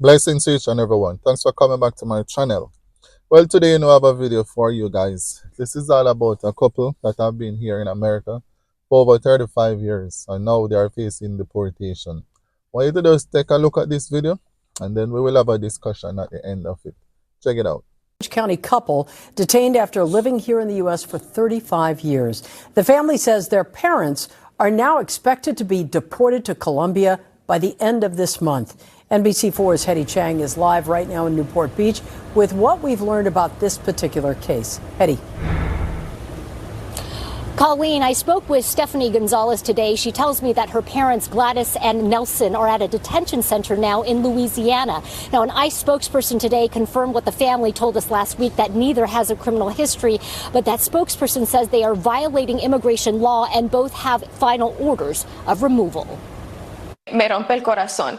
Blessings to each and everyone. Thanks for coming back to my channel. Well, today I have a video for you guys. This is all about a couple that have been here in America for over 35 years and now they are facing deportation. I want you to just take a look at this video and then we will have a discussion at the end of it. Check it out. County couple detained after living here in the U.S. for 35 years. The family says their parents are now expected to be deported to Colombia by the end of this month. NBC4's Hetty Chang is live right now in Newport Beach with what we've learned about this particular case. Hetty. Colleen, I spoke with Stephanie Gonzalez today. She tells me that her parents, Gladys and Nelson, are at a detention center now in Louisiana. Now, an ICE spokesperson today confirmed what the family told us last week, that neither has a criminal history, but that spokesperson says they are violating immigration law and both have final orders of removal. Me rompe el corazón.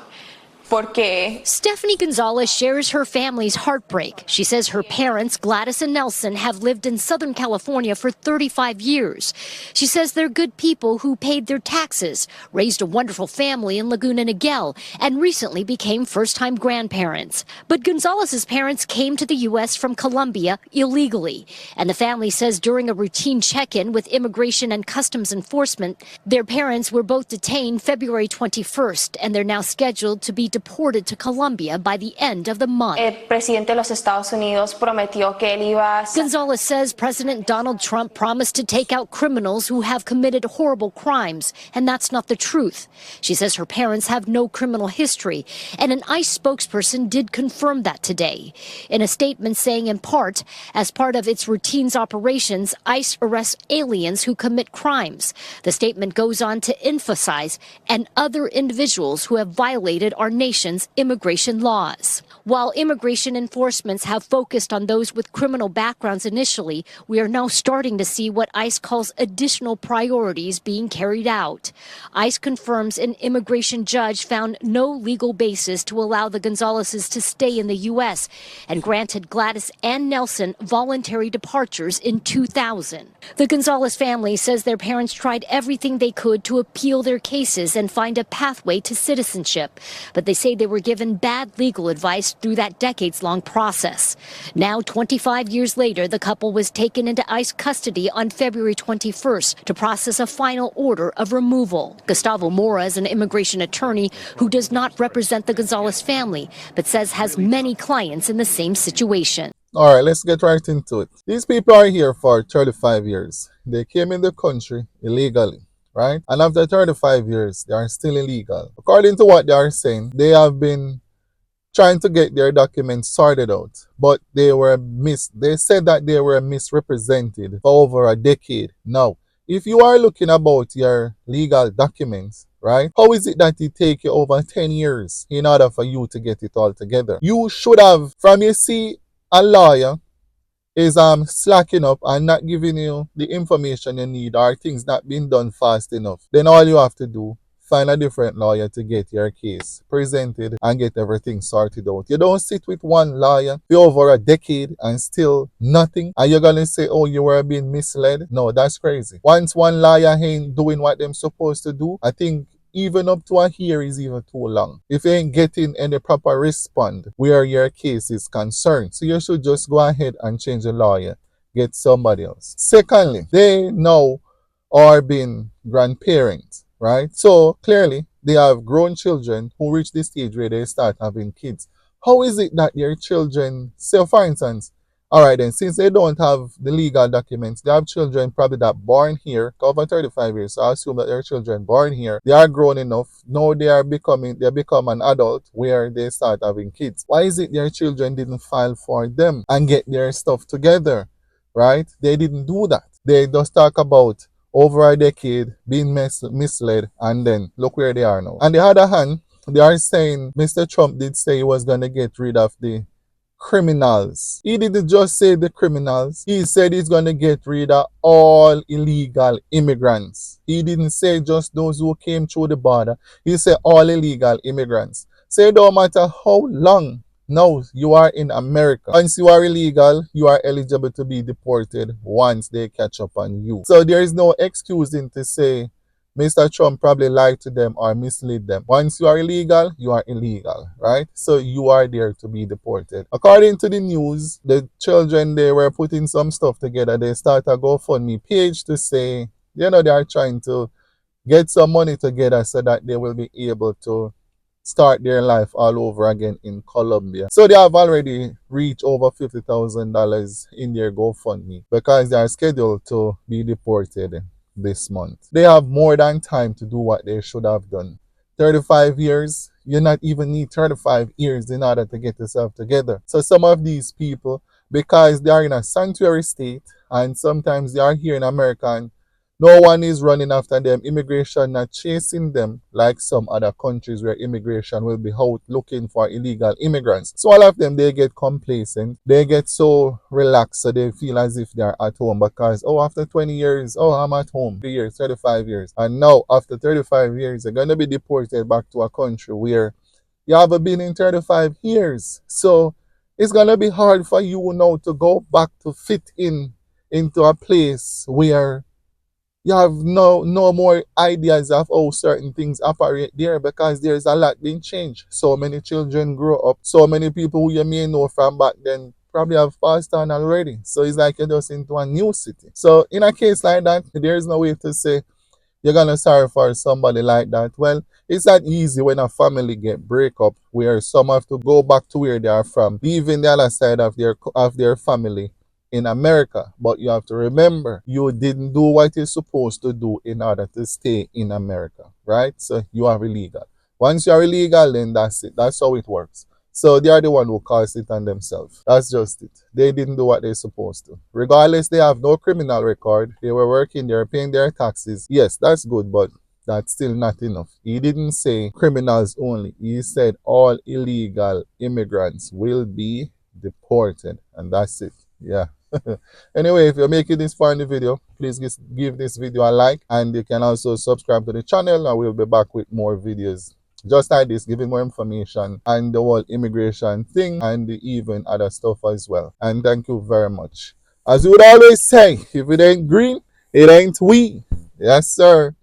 Porque Stephanie Gonzalez shares her family's heartbreak. She says her parents, Gladys and Nelson, have lived in Southern California for 35 years. She says they're good people who paid their taxes, raised a wonderful family in Laguna Niguel, and recently became first-time grandparents. But Gonzalez's parents came to the U.S. from Colombia illegally. And the family says during a routine check-in with Immigration and Customs Enforcement, their parents were both detained February 21st, and they're now scheduled to be deported to Colombia by the end of the month. el presidente de los Estados Unidos prometió que él iba a... Gonzalez says President Donald Trump promised to take out criminals who have committed horrible crimes, and that's not the truth. She says her parents have no criminal history, and an ICE spokesperson did confirm that today. In a statement saying, in part, as part of its routines operations, ICE arrests aliens who commit crimes. The statement goes on to emphasize, and other individuals who have violated our nation's immigration laws. While immigration enforcements have focused on those with criminal backgrounds initially, we are now starting to see what ICE calls additional priorities being carried out. ICE confirms an immigration judge found no legal basis to allow the Gonzalezes to stay in the U.S. and granted Gladys and Nelson voluntary departures in 2000. The Gonzalez family says their parents tried everything they could to appeal their cases and find a pathway to citizenship, but they say they were given bad legal advice through that decades-long process. Now, 25 years later, the couple was taken into ICE custody on February 21st to process a final order of removal. Gustavo Mora is an immigration attorney who does not represent the Gonzalez family, but says has many clients in the same situation. All right, let's get right into it. These people are here for 35 years. They came in the country illegally, right? And after 35 years, they are still illegal. According to what they are saying, they have been trying to get their documents sorted out, but they said that they were misrepresented for over a decade. Now, if you are looking about your legal documents, right, how is it that it take you over 10 years in order for you to get it all together? You should have, from you see a lawyer is slacking up and not giving you the information you need, or things not being done fast enough, then all you have to do, find a different lawyer to get your case presented and get everything sorted out. You don't sit with one lawyer for over a decade and still nothing, and you're gonna say, oh, you were being misled. No, that's crazy. Once one lawyer ain't doing what they're supposed to do, I think even up to a year is even too long. If you ain't getting any proper response where your case is concerned, so you should just go ahead and change the lawyer, get somebody else. Secondly, they now are being grandparents, right? So clearly they have grown children who reach the stage where they start having kids. How is it that your children, say for instance, all right then, since they don't have the legal documents, they have children probably that born here, over 35 years, so I assume that their children born here, they are grown enough, now they become an adult where they start having kids. Why is it their children didn't file for them and get their stuff together, right? They didn't do that. They just talk about over a decade being misled, and then look where they are now. On the other hand, they are saying Mr. Trump did say he was going to get rid of the criminals. He didn't just say the criminals. He said he's going to get rid of all illegal immigrants. He didn't say just those who came through the border. He said all illegal immigrants. So it don't matter how long now you are in America. Once you are illegal, you are eligible to be deported once they catch up on you. So there is no excusing to say Mr. Trump probably lied to them or misled them. Once you are illegal, you are illegal, right? So you are there to be deported. According to the news, the children, they were putting some stuff together. They start a GoFundMe page to say, they are trying to get some money together so that they will be able to start their life all over again in Colombia. So they have already reached over $50,000 in their GoFundMe because they are scheduled to be deported this month. They have more than time to do what they should have done. 35 years, you not even need 35 years in order to get yourself together. So some of these people, because they are in a sanctuary state and sometimes they are here in America and no one is running after them. Immigration not chasing them like some other countries where immigration will be out looking for illegal immigrants. So all of them, they get complacent. They get so relaxed so they feel as if they're at home because, oh, after 20 years, oh, I'm at home. 3 years, 35 years. And now, after 35 years, they're going to be deported back to a country where you haven't been in 35 years. So it's going to be hard for you now to go back to fit in into a place where you have no more ideas of how certain things operate there because there's a lot being changed. So many children grow up. So many people who you may know from back then probably have passed on already. So it's like you're just into a new city. So in a case like that, there's no way to say you're gonna sorry for somebody like that. Well, it's not easy when a family get break up where some have to go back to where they are from, leaving the other side of their family in America. But you have to remember, you didn't do what you're supposed to do in order to stay in America, right? So you are illegal. Once you are illegal, then that's it. That's how it works. So they are the one who caused it on themselves. That's just it. They didn't do what they're supposed to. Regardless, they have no criminal record. They were working, they're paying their taxes. Yes, that's good, but that's still not enough. He didn't say criminals only. He said all illegal immigrants will be deported. And that's it. Yeah. Anyway, if you're making this far in the video, please give this video a like. And you can also subscribe to the channel and we'll be back with more videos just like this, giving more information on the whole immigration thing and even other stuff as well. And thank you very much. As we would always say, if it ain't green, it ain't we. Yes, sir.